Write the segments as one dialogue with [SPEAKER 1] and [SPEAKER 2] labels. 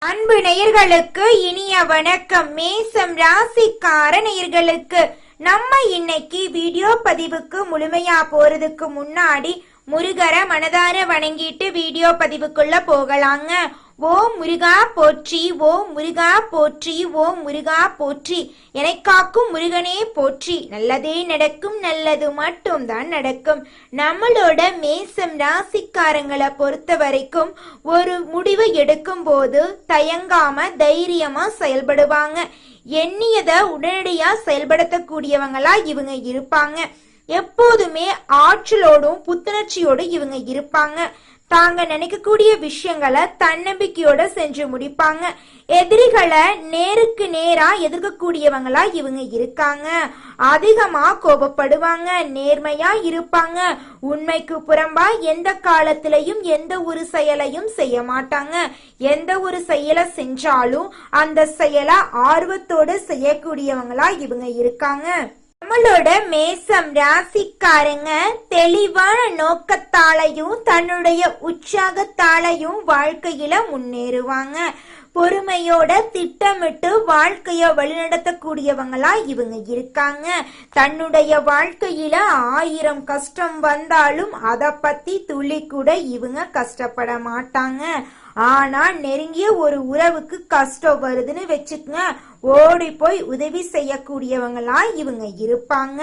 [SPEAKER 1] அன்பு நேயர்களுக்கு இனிய வணக்கம். மேசம் ராசிக்கார நேயர்களுக்கு நம்ம இன்னைக்கு வீடியோ பதிவுக்கு முழுமையா போறதுக்கு முன்னாடி முருகரை மனதார வணங்கிட்டு வீடியோ பதிவுக்குள்ள போகலாங்க. ஓம் முருகா போற்றி, ஓம் முருகா போற்றி, ஓம் முருகா போற்றி, என்னை காக்கும் முருகனே போற்றி. நல்லதே நடக்கும், நல்லது மட்டும் தான் நடக்கும். நம்மளோட மேசம் ராசிக்காரங்களை பொறுத்த வரைக்கும் ஒரு முடிவு எடுக்கும் போது தயங்காம தைரியமா செயல்படுவாங்க. எண்ணியதை உடனடியா செயல்படுத்தக்கூடியவங்களா இவங்க இருப்பாங்க. எப்போதுமே ஆற்றலோடும் புத்துணர்ச்சியோடும் இவங்க இருப்பாங்க. தாங்க நினைக்கக்கூடிய விஷயங்களை தன்னம்பிக்கையோட செஞ்சு முடிப்பாங்க. எதிரிகளை நேருக்கு நேரா எதிர்க்கக்கூடியவங்களா இவங்க இருக்காங்க. அதிகமா கோபப்படுவாங்க, நேர்மையா இருப்பாங்க. உண்மைக்கு புறம்பா எந்த காலத்திலையும் எந்த ஒரு செயலையும் செய்ய மாட்டாங்க. எந்த ஒரு செயலை செஞ்சாலும் அந்த செயலை ஆர்வத்தோட செய்யக்கூடியவங்களா இவங்க இருக்காங்க. நம்மளோட மேசம் ராசிக்காரங்க தெளிவான நோக்கத்தாலையும் தன்னுடைய உற்சாகத்தாலையும் வாழ்க்கையில முன்னேறுவாங்க. பொறுமையோட திட்டமிட்டு வாழ்க்கைய வழிநடத்தக்கூடியவங்களா இவங்க இருக்காங்க. தன்னுடைய வாழ்க்கையில 1000 கஷ்டம் வந்தாலும் அதை பத்தி துளி கூட இவங்க கஷ்டப்பட மாட்டாங்க. ஆனா நெருங்கிய ஒரு உறவுக்கு கஷ்டம் வருதுன்னு வச்சுக்கங்க, ஓடி போய் உதவி செய்யக்கூடியவங்களா இவங்க இருப்பாங்க.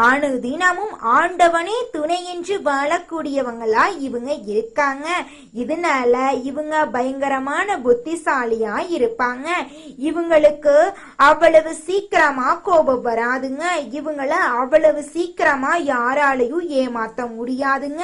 [SPEAKER 1] அனுதினமும் ஆண்டவனே துணை என்று வாழக்கூடியவங்களா இவங்க இருக்காங்க. இதனால இவங்க பயங்கரமான புத்திசாலியா இருப்பாங்க. இவங்களுக்கு அவ்வளவு சீக்கிரமா கோபம் வராதுங்க. இவங்கள அவ்வளவு சீக்கிரமா யாராலையும் ஏமாத்த முடியாதுங்க.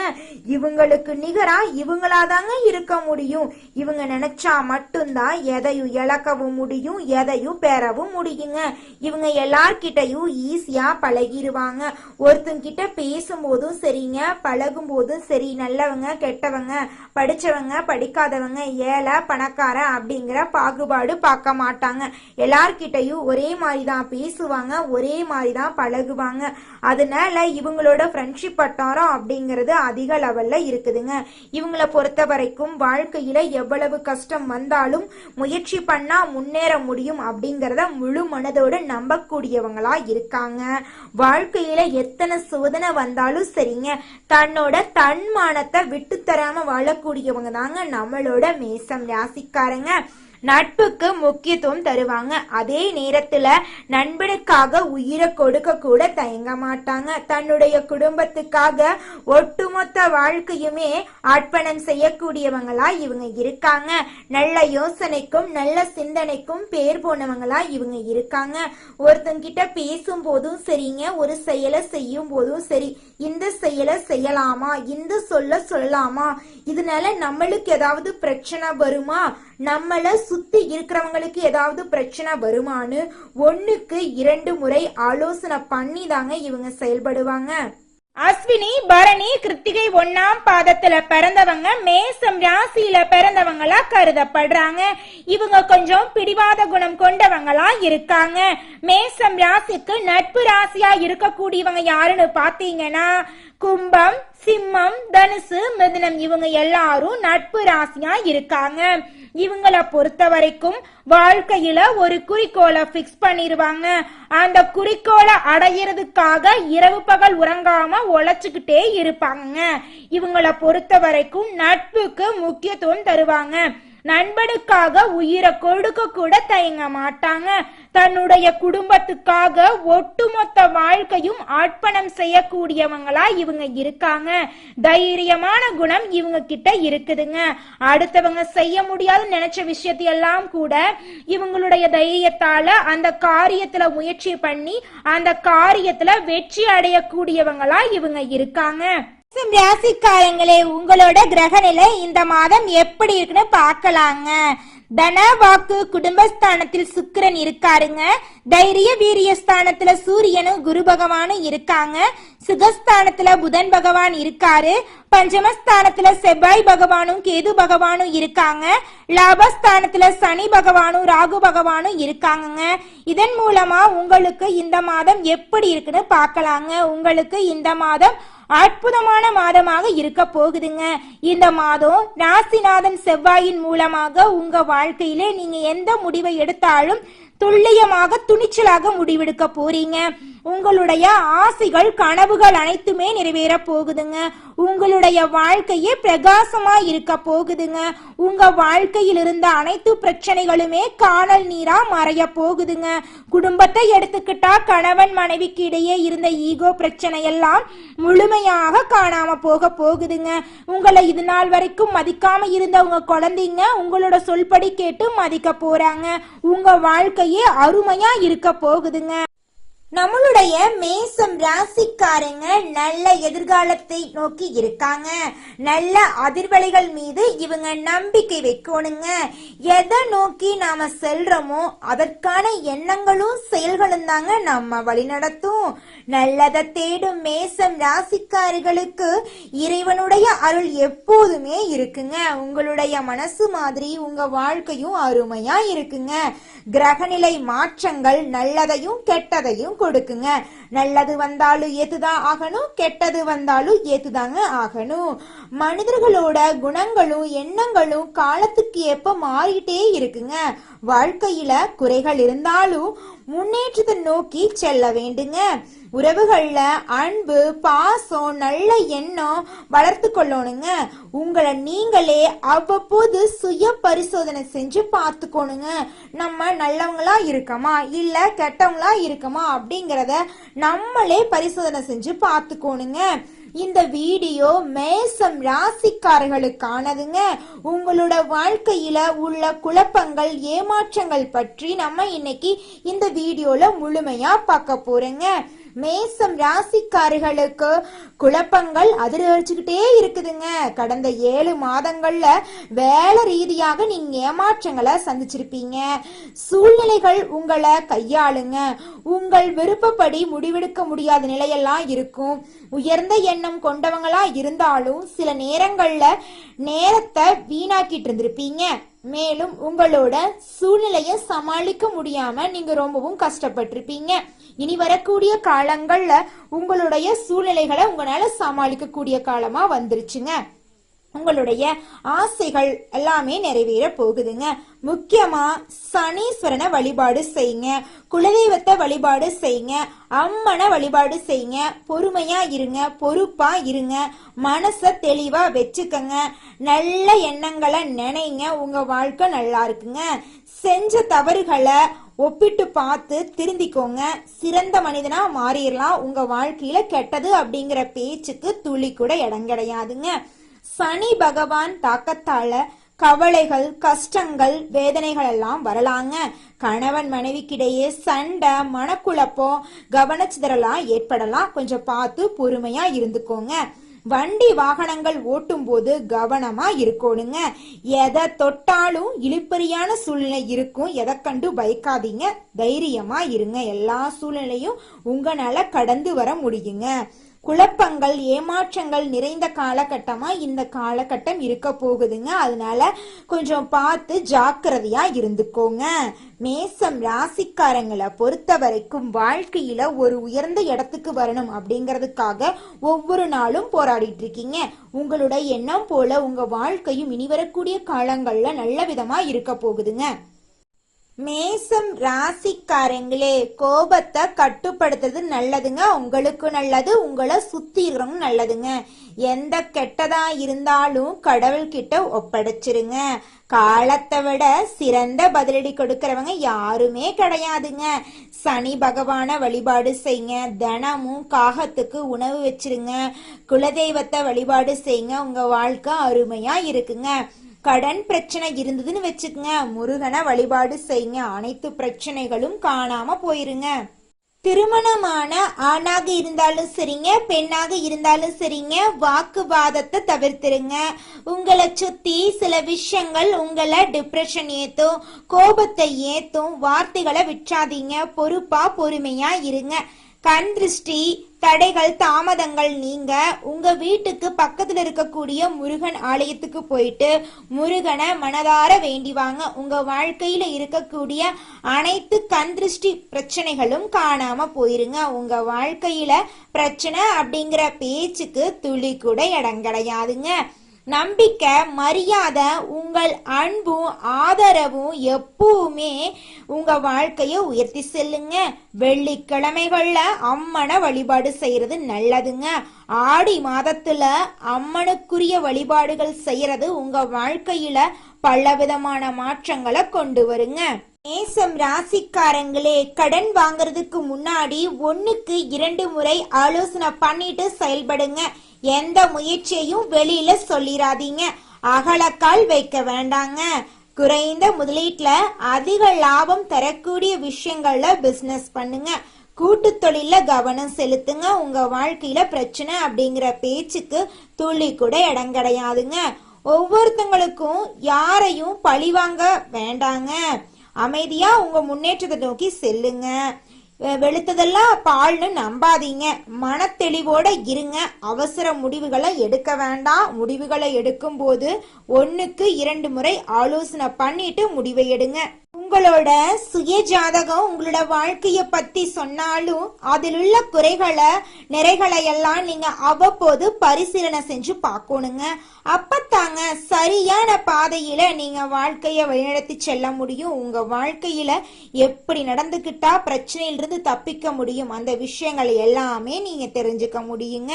[SPEAKER 1] இவங்களுக்கு நிகரா இவங்களாதாங்க இருக்க முடியும். இவங்க நினைச்சா மட்டும்தான் எதையும் இழக்கவும் முடியும், எதையும் பெறவும் முடியுங்க. இவங்க எல்லார்கிட்டையும் ஈஸியா பழகிடுவாங்க. ஒருத்தங்கிட்ட பேசும்போதும் சரிங்க, பழகும் போதும் சரி, நல்லவங்க கெட்டவங்க, படிச்சவங்க படிக்காதவங்க, ஏழை பணக்கார அப்படிங்கிற பாகுபாடு பார்க்க மாட்டாங்க. எல்லார்கிட்டையும் ஒரே மாதிரிதான் பேசுவாங்க, ஒரே மாதிரிதான் பழகுவாங்க. அதனால இவங்களோட ஃப்ரெண்ட்ஷிப் வட்டாரம் அப்படிங்கிறது அதிக லெவல்ல இருக்குதுங்க. இவங்களை பொறுத்த வரைக்கும் வாழ்க்கையில எவ்வளவு கஷ்டம் வந்தாலும் முயற்சி பண்ணா முன்னேற முடியும் அப்படிங்கறத முழு மனதோட நம்பக்கூடியவங்களா இருக்காங்க. வாழ்க்கையில எத்தனை சோதனை வந்தாலும் சரிங்க, தன்னோட தன்மானத்தை விட்டு தராம வாழக்கூடியவங்க தாங்க நம்மளோட மேசம் ராசிக்காரங்க. நட்புக்கு முக்கியத்துவம் தருவாங்க. அதே நேரத்துல நண்பனுக்காக உயிரை கொடுக்க கூட தயங்க மாட்டாங்க. தன்னுடைய குடும்பத்துக்காக ஒட்டுமொத்த வாழ்க்கையுமே அர்ப்பணம் செய்யக்கூடியவங்களா இவங்க இருக்காங்க. நல்ல யோசனைக்கும் நல்ல சிந்தனைக்கும் பேர் போனவங்களா இவங்க இருக்காங்க. ஒருத்தங்கிட்ட பேசும் போதும் சரிங்க, ஒரு செயலை செய்யும் போதும் சரி, இந்த செயலை செய்யலாமா, இந்த சொல்லலாமா, இதனால நம்மளுக்கு ஏதாவது பிரச்சனை வருமா, நம்மள சுத்தி இருக்கிறவங்களுக்கு ஏதாவது பிரச்சனை வருமானு 1க்கு 2 முறை ஆலோசனை பண்ணி தாங்க இவங்க செயல்படுவாங்க. அஸ்வினி பரணி கிருத்திகை 1ஆம் பாதத்துல பிறந்தவங்க மேசம் ராசியில பிறந்தவங்களா கருதப்படுறாங்க. இவங்க கொஞ்சம் பிடிவாத குணம் கொண்டவங்களா இருக்காங்க. மேசம் ராசிக்கு நட்பு ராசியா இருக்கக்கூடியவங்க யாருன்னு பாத்தீங்கன்னா கும்பம், சிம்மம், தனுசு, மிதுனம், இவங்க எல்லாரும் நட்பு ராசியா இருக்காங்க. இவங்கள பொறுத்த வரைக்கும் வாழ்க்கையில ஒரு குறிக்கோளை பிக்ஸ் பண்ணிருவாங்க. அந்த குறிக்கோளை அடையிறதுக்காக இரவு பகல் உறங்காம உழைச்சுக்கிட்டே இருப்பாங்க. இவங்கள பொறுத்த வரைக்கும் நட்புக்கு முக்கியத்துவம் தருவாங்க. நண்பனுக்காக உயிரை கொடுக்க கூட தயங்க மாட்டாங்க. தன்னுடைய குடும்பத்துக்காக ஒட்டுமொத்த வாழ்க்கையும் அர்ப்பணம் செய்யக்கூடியவங்களா இவங்க இருக்காங்க. தைரியமான குணம் இவங்க கிட்ட இருக்குதுங்க. அடுத்தவங்க செய்ய முடியாதுன்னு நினைச்ச விஷயத்தையெல்லாம் கூட இவங்களுடைய தைரியத்தால அந்த காரியத்துல முயற்சி பண்ணி அந்த காரியத்துல வெற்றி அடையக்கூடியவங்களா இவங்க இருக்காங்க. ராசிக்காரங்களே, உங்களோட கிரக நிலை இந்த மாதம் எப்படி இருக்குன்னு பார்க்கலாங்க. தன வாக்கு குடும்பஸ்தானத்தில் சுக்கிரன் இருக்காருங்க. தைரிய வீரிய ஸ்தானத்துல சூரியனும் குரு பகவானும் இருக்காங்க. சுகஸ்தானத்துல புதன் பகவான் இருக்காரு. பஞ்சமஸ்தானத்துல செவ்வாய் பகவானும் கேது பகவானும் இருக்காங்க. லாபஸ்தானத்துல சனி பகவானும் ராகு பகவானும் இருக்காங்க. இதன் மூலமா உங்களுக்கு இந்த மாதம் எப்படி இருக்குன்னு பார்க்கலாங்க. உங்களுக்கு இந்த மாதம் அற்புதமான மாதமாக இருக்க போகுதுங்க. இந்த மாதம் ராசிநாதன் செவ்வாயின் மூலமாக உங்க வாழ்க்கையிலே நீங்க எந்த முடிவை எடுத்தாலும் துல்லியமாக துணிச்சலாக முடிவெடுக்க போறீங்க. உங்களுடைய ஆசைகள் கனவுகள் அனைத்துமே நிறைவேற போகுதுங்க. உங்களுடைய வாழ்க்கையே பிரகாசமா இருக்க போகுதுங்க. உங்க வாழ்க்கையில் இருந்த அனைத்து பிரச்சனைகளுமே காணல் நீரா மறைய போகுதுங்க. குடும்பத்தை எடுத்துக்கிட்டா கணவன் மனைவிக்கு இடையே இருந்த ஈகோ பிரச்சனை எல்லாம் முழுமையாக காணாம போக போகுதுங்க. உங்களை இது நாள் வரைக்கும் மதிக்காம இருந்த உங்க குழந்தைங்க உங்களோட சொல்படி கேட்டு மதிக்க போறாங்க. உங்க வாழ்க்கையே அருமையா இருக்க போகுதுங்க. நம்மளுடைய மேசம் ராசிக்காரங்க நல்ல எதிர்காலத்தை நோக்கி இருக்காங்க. நல்ல அதிர்வலைகள் மீது இவங்க நம்பிக்கை வைக்கணுங்க. எதை நோக்கி நாம செல்றோமோ அதற்கான எண்ணங்களும் செயல்களும் தாங்க நம்ம வழி நடத்தும். நல்லதை தேடும் மேசம் ராசிக்காரர்களுக்கு இறைவனுடைய அருள் எப்போதுமே இருக்குங்க. உங்களுடைய மனசு மாதிரி உங்க வாழ்க்கையும் அருமையா இருக்குங்க. கிரகநிலை மாற்றங்கள் நல்லதையும் கெட்டதையும் கொடுக்குங்க. நல்லது வந்தாலும் ஏத்துதான் ஆகணும், கெட்டது வந்தாலும் ஏத்துதாங்க ஆகணும். மனிதர்களோட குணங்களும் எண்ணங்களும் காலத்துக்கு ஏற்ப மாறிட்டே இருக்குங்க. வாழ்க்கையில குறைகள் இருந்தாலும் முன்னேற்றத்தை நோக்கி செல்ல வேண்டுங்க. உறவுகள்ல அன்பு பாசம் நல்ல எண்ணம் வளர்த்து கொள்ளணுங்க. உங்களை நீங்களே அவ்வப்போது சுய பரிசோதனை செஞ்சு பார்த்துக்கணுங்க. நம்ம நல்லவங்களா இருக்கமா இல்ல கெட்டவங்களா இருக்கமா அப்படிங்கறத நம்மளே பரிசோதனை செஞ்சு பார்த்துக்கணுங்க. இந்த வீடியோ மேசம் ராசிக்காரர்களுக்கானதுங்க. உங்களோட வாழ்க்கையில உள்ள குழப்பங்கள் ஏமாற்றங்கள் பற்றி நம்ம இன்னைக்கு இந்த வீடியோல முழுமையா பார்க்க போறேங்க. மேசம் ராசிக்காரர்களுக்கு குழப்பங்கள் அதிகரிச்சுக்கிட்டே இருக்குதுங்க. கடந்த 7 மாதங்கள்ல வேலை ரீதியாக நீங்க ஏமாற்றங்களை சந்திச்சிருப்பீங்க. சூழ்நிலைகள் உங்களை கையாளுங்க. உங்கள் விருப்பப்படி முடிவெடுக்க முடியாத நிலையெல்லாம் இருக்கும். உயர்ந்த எண்ணம் கொண்டவங்களா இருந்தாலும் சில நேரங்கள்ல நேரத்தை வீணாக்கிட்டு இருந்திருப்பீங்க. மேலும் உங்களோட சூழ்நிலையை சமாளிக்க முடியாம நீங்க ரொம்பவும் கஷ்டப்பட்டிருப்பீங்க. இனி வரக்கூடிய காலங்கள்ல உங்களுடைய சூழ்நிலைகளை உங்களால சமாளிக்க கூடிய காலமா வந்துருச்சுங்க. உங்களுடைய ஆசைகள் எல்லாமே நிறைவேற போகுதுங்க. முக்கியமா சனீஸ்வரனை வழிபாடு செய்யுங்க. குலதெய்வத்தை வழிபாடு செய்யுங்க. அம்மனை வழிபாடு செய்யுங்க. பொறுமையா இருங்க, பொறுப்பா இருங்க, மனச தெளிவா வச்சுக்கங்க. நல்ல எண்ணங்களை நினைங்க. உங்க வாழ்க்கை நல்லா இருக்குங்க. செஞ்ச தவறுகளை ஒப்பிட்டு பார்த்து திருந்திக்கோங்க. சிறந்த மனிதனா மாறிடலாம். உங்க வாழ்க்கையில கெட்டது அப்படிங்கிற பேச்சுக்கு துளி கூட இடம் கிடையாதுங்க. சனி பகவான் தாக்கத்தால கவலைகள் கஷ்டங்கள் வேதனைகள் எல்லாம் வரலாங்க. கணவன் மனைவிக்கிடையே சண்டை மனக்குழப்பம் கவனச்சிதறலாம் ஏற்படலாம். கொஞ்சம் பார்த்து பொறுமையா இருந்துக்கோங்க. வண்டி வாகனங்கள் ஓட்டும் போது கவனமா இருக்கணுங்க. எதை தொட்டாலும் இழுப்பறியான சூழ்நிலை இருக்கும். எதை கண்டு பயக்காதீங்க, தைரியமா இருங்க. எல்லா சூழ்நிலையும் உங்களால கடந்து வர முடியுங்க. குழப்பங்கள் ஏமாற்றங்கள் நிறைந்த காலகட்டமா இந்த காலகட்டம் இருக்க போகுதுங்க. அதனால கொஞ்சம் பார்த்து ஜாக்கிரதையா இருந்துக்கோங்க. மேசம் ராசிக்காரங்களை பொறுத்த வரைக்கும் வாழ்க்கையில ஒரு உயர்ந்த இடத்துக்கு வரணும் அப்படிங்கறதுக்காக ஒவ்வொரு நாளும் போராடிட்டு இருக்கீங்க. உங்களோட எண்ணம் போல உங்க வாழ்க்கையும் இனி வரக்கூடிய காலங்கள்ல நல்ல விதமா இருக்க போகுதுங்க. மேசம் ராசிக்காரங்களே, கோபத்தை கட்டுப்படுத்துறது நல்லதுங்க. உங்களுக்கு நல்லது, உங்களை சுத்தி இருக்கிறவங்க நல்லதுங்க. எந்த கெட்டதா இருந்தாலும் கடவுள்கிட்ட ஒப்படைச்சிருங்க. காலத்தை விட சிறந்த பதிலடி கொடுக்கறவங்க யாருமே கிடையாதுங்க. சனி பகவான வழிபாடு செய்யுங்க. தினமும் காகத்துக்கு உணவு வச்சிருங்க. குலதெய்வத்தை வழிபாடு செய்யுங்க. உங்க வாழ்க்கை அருமையா இருக்குங்க. கடன் பிரச்சனை இருந்ததுன்னு வச்சுக்கங்க, முருகனை வழிபாடு செய்யுங்க. அனைத்து பிரச்சனைகளும் காணாம போயிருங்க. திருமணமான ஆணாக இருந்தாலும் சரிங்க பெண்ணாக இருந்தாலும் சரிங்க, வாக்குவாதத்தை தவிர்த்துருங்க. உங்களை சுத்தி சில விஷயங்கள் உங்களை டிப்ரெஷன் ஏத்தும், கோபத்தை ஏத்தும். வார்த்தைகளை விற்றாதீங்க. பொறுப்பா பொறுமையா இருங்க. கண் திருஷ்டி தடைகள் தாமதங்கள் நீங்க உங்க வீட்டுக்கு பக்கத்துல இருக்கக்கூடிய முருகன் ஆலயத்துக்கு போயிட்டு முருகனை மனதார வேண்டிவாங்க. உங்க வாழ்க்கையில இருக்கக்கூடிய அனைத்து கண் திருஷ்டி பிரச்சனைகளும் காணாம போயிருங்க. உங்க வாழ்க்கையில பிரச்சனை அப்படிங்கிற பேச்சுக்கு துளி கூட இடம் கிடையாதுங்க. நம்பிக்கை, மரியாதை, உங்கள் அன்பும் ஆதரவும் எப்பவுமே உங்க வாழ்க்கைய உயர்த்தி செல்லுங்க. வெள்ளிக்கிழமைகள்ல அம்மனை வழிபாடு செய்யறது நல்லதுங்க. ஆடி மாதத்துல அம்மனுக்குரிய வழிபாடுகள் செய்யறது உங்க வாழ்க்கையில பலவிதமான மாற்றங்களை கொண்டு வருங்க. மேசம் ராசிக்காரங்களே, கடன் வாங்குறதுக்கு முன்னாடி 1க்கு 2 முறை ஆலோசனை பண்ணிட்டு செயல்படுங்க. எந்த முயற்சியையும் வெளியில சொல்லிராதீங்க. அகலக்கால் வைக்க வேண்டாங்க. குறைந்த முதலீட்டுல அதிக லாபம் தரக்கூடிய விஷயங்கள்ல பிசினஸ் பண்ணுங்க. கூட்டு தொழில கவனம் செலுத்துங்க. உங்க வாழ்க்கையில பிரச்சனை அப்படிங்கிற பேச்சுக்கு துளி கூட இடம் கிடையாதுங்க. ஒவ்வொருத்தங்களுக்கும் யாரையும் பழிவாங்க வேண்டாங்க. அமைதியா உங்க முன்னேற்றத்தை நோக்கி செல்லுங்க. வெளுத்ததெல்லாம் பால்னு நம்பாதீங்க. மனத்தெளிவோட இருங்க. அவசர முடிவுகளை எடுக்க வேண்டாம். முடிவுகளை எடுக்கும் போது 1க்கு 2 முறை ஆலோசனை பண்ணிட்டு முடிவை எடுங்க. உங்களோட சுய ஜாதகம் உங்களோட வாழ்க்கைய பத்தி சொன்னாலும் அதில் உள்ள குறைகளை நிறைகளை எல்லாம் நீங்க அவ்வப்போது பரிசீலனை செஞ்சு பார்க்கணுங்க. அப்பத்தாங்க சரியான பாதையில நீங்க வாழ்க்கைய வழிநடத்தி செல்ல முடியும். உங்க வாழ்க்கையில எப்படி நடந்துகிட்டா பிரச்சனையிலிருந்து தப்பிக்க முடியும், அந்த விஷயங்களை எல்லாமே நீங்க தெரிஞ்சுக்க முடியுங்க.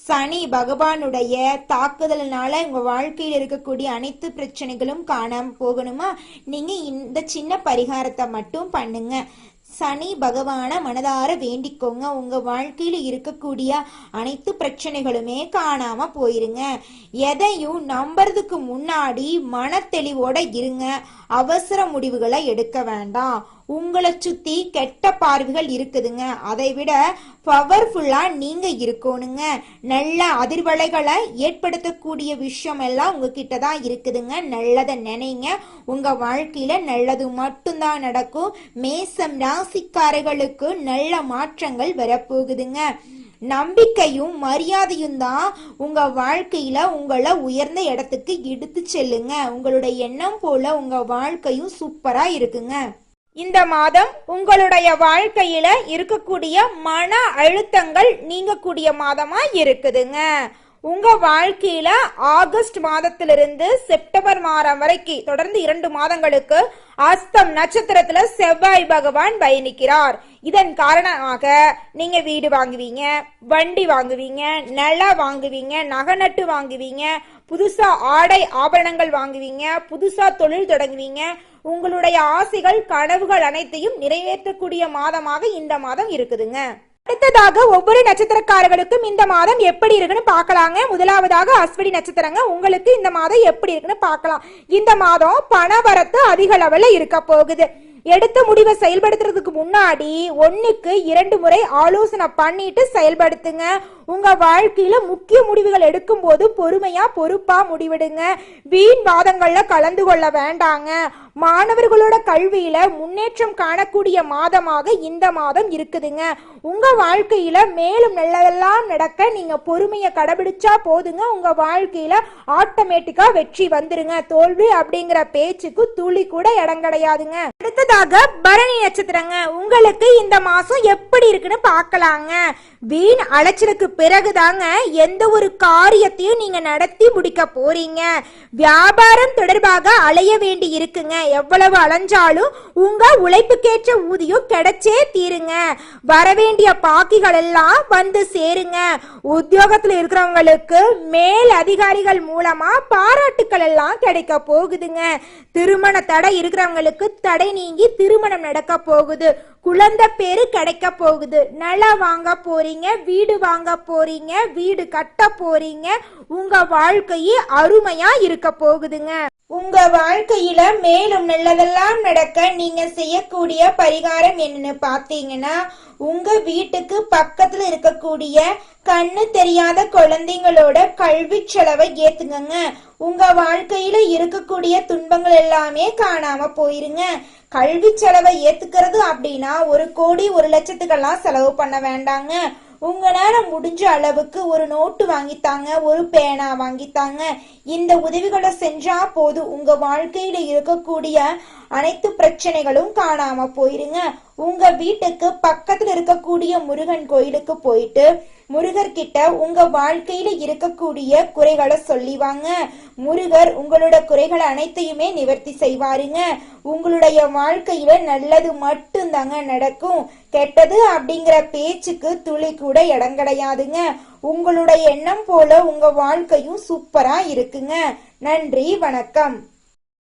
[SPEAKER 1] சனி பகவானுடைய தாக்குதலினால உங்க வாழ்க்கையில் இருக்கக்கூடிய அனைத்து பிரச்சனைகளும் காணாம போகணுமா, நீங்க இந்த சின்ன பரிகாரத்தை மட்டும் பண்ணுங்க. சனி பகவான மனதார வேண்டிக்கோங்க. உங்க வாழ்க்கையில இருக்கக்கூடிய அனைத்து பிரச்சனைகளுமே காணாம போயிருங்க. எதையும் நம்புறதுக்கு முன்னாடி மனத்தெளிவோட இருங்க. அவசர முடிவுகளை எடுக்க வேண்டாம். உங்களை சுத்தி கெட்ட பார்வைகள் இருக்குதுங்க. அதை விட பவர்ஃபுல்லா நீங்க இருக்கணுங்க. நல்ல அதிர்வலைகளை ஏற்படுத்தக்கூடிய விஷயம் எல்லாம் உங்ககிட்ட தான் இருக்குதுங்க. நல்லதை நினைங்க. உங்க வாழ்க்கையில நல்லது மட்டும்தான் நடக்கும். மேசம் ராசிக்காரர்களுக்கு நல்ல மாற்றங்கள் வரப்போகுதுங்க. நம்பிக்கையும் மரியாதையும் தான் உங்க வாழ்க்கையில உங்களை உயர்ந்த இடத்துக்கு எடுத்து செல்லுங்க. உங்களுடைய எண்ணம் போல உங்க வாழ்க்கையும் சூப்பரா இருக்குங்க. இந்த மாதம் உங்களுடைய வாழ்க்கையில இருக்கக்கூடிய மன அழுத்தங்கள் நீங்கக்கூடிய மாதமா இருக்குதுங்க. உங்க வாழ்க்கையில ஆகஸ்ட் மாதத்திலிருந்து செப்டம்பர் மாதம் வரைக்கும் தொடர்ந்து 2 மாதங்களுக்கு அஸ்தம் நட்சத்திரத்துல செவ்வாய் பகவான் பயணிக்கிறார். இதன் காரணமாக நீங்க வீடு வாங்குவீங்க, வண்டி வாங்குவீங்க, நிலம் வாங்குவீங்க, நகை நட்டு வாங்குவீங்க, புதுசா ஆடை ஆபரணங்கள் வாங்குவீங்க, புதுசா தொழில் தொடங்குவீங்க. உங்களுடைய ஆசைகள் கனவுகள் அனைத்தையும் நிறைவேற்றக்கூடிய மாதமாக இந்த மாதம் இருக்குதுங்க. அடுத்ததாக ஒவ்வொரு நட்சத்திரக்காரர்களுக்கும் இந்த மாதம் எப்படி இருக்குன்னு பார்க்கலாங்க. முதலாவதாக அஸ்வினி நட்சத்திரங்க, உங்களுக்கு இந்த மாதம் எப்படி இருக்குன்னு பார்க்கலாம். இந்த மாதம் பணவரத்து அதிக லெவல்ல இருக்க போகுது. எடுத்த முடிவை செயல்படுத்துறதுக்கு முன்னாடி 1க்கு 2 முறை ஆலோசனை பண்ணிட்டு செயல்படுத்துங்க. உங்க வாழ்க்கையில முக்கிய முடிவுகள் எடுக்கும் போது பொறுமையா பொறுப்பா முடிவெடுங்க. வீண் வாதங்கள்ல கலந்து கொள்ள வேண்டாங்க. மாணவர்களோட கல்வியில முன்னேற்றம் காணக்கூடிய மாதமாக இந்த மாதம் இருக்குதுங்க. உங்க வாழ்க்கையில மேலும் நல்லதெல்லாம் நடக்க நீங்க பொறுமையை கடைபிடிச்சா போதுங்க. உங்க வாழ்க்கையில ஆட்டோமேட்டிக்கா வெற்றி வந்துருங்க. தோல்வி அப்படிங்கிற பேச்சுக்கு துளி கூட இடம் கிடையாதுங்க. அடுத்ததாக பரணி நட்சத்திரங்க, உங்களுக்கு இந்த மாசம் எப்படி இருக்குன்னு பார்க்கலாங்க. வீண் அலைச்சலுக்கு பிறகுதாங்க எந்த ஒரு காரியத்தையும் நீங்க நடத்தி முடிக்க போறீங்க. வியாபாரம் தொடர்பாக அலைய வேண்டி இருக்குங்க. எவ்வளவு அலைஞ்சாலும் உங்க உழைப்புக்கேற்ற ஊதியம் கிடைச்சே தீருங்க. வரவேண்டிய பாக்கிகள் எல்லாம் வந்து சேருங்க. உத்தியோகத்துல இருக்கிறவங்களுக்கு மேல் அதிகாரிகள் மூலமா பாராட்டுக்கள் எல்லாம் கிடைக்க போகுதுங்க. திருமண தடை இருக்கிறவங்களுக்கு தடை நீங்கி திருமணம் நடக்க போகுது. குழந்தை பேரு கிடைக்க போகுது. நிலம் வாங்க போறீங்க, வீடு வாங்க போறீங்க, வீடு கட்ட போறீங்க. உங்க வாழ்க்கையே அருமையா இருக்க போகுதுங்க. உங்க வாழ்க்கையில மேலும் நல்லதெல்லாம் நடக்க நீங்க செய்யக்கூடிய பரிகாரம் என்னன்னு பாத்தீங்கன்னா, உங்க வீட்டுக்கு பக்கத்துல இருக்கக்கூடிய கண்ணு தெரியாத குழந்தைங்களோட கல்வி செலவை ஏத்துங்க. உங்க வாழ்க்கையில இருக்கக்கூடிய துன்பங்கள் எல்லாமே காணாம போயிருங்க. கல்வி செலவை ஏத்துக்கிறது அப்படின்னா 1 கோடி 1 லட்சத்துக்கெல்லாம் செலவு பண்ண வேண்டாங்க. உங்களால முடிஞ்ச அளவுக்கு ஒரு நோட்டு வாங்கித்தாங்க, ஒரு பேனா வாங்கித்தாங்க. இந்த உதவிகளை செஞ்சா போதும், உங்க வாழ்க்கையில இருக்கக்கூடிய அனைத்து பிரச்சனைகளும் காணாம போயிருங்க. உங்க வீட்டுக்கு பக்கத்துல இருக்கக்கூடிய முருகன் கோயிலுக்கு போயிட்டு முருகர் கிட்ட உங்க வாழ்க்கையில இருக்கக்கூடிய குறைகளை சொல்லி வாங்க. முருகர் உங்களோட குறைகள் அனைத்தையுமே நிவர்த்தி செய்வாருங்க. உங்களுடைய வாழ்க்கையில நல்லது மட்டும்தாங்க நடக்கும். கெட்டது அப்படிங்கிற பேச்சுக்கு துளி கூட இடம் கிடையாதுங்க. உங்களுடைய எண்ணம் போல உங்க வாழ்க்கையும் சூப்பரா இருக்குங்க. நன்றி, வணக்கம்.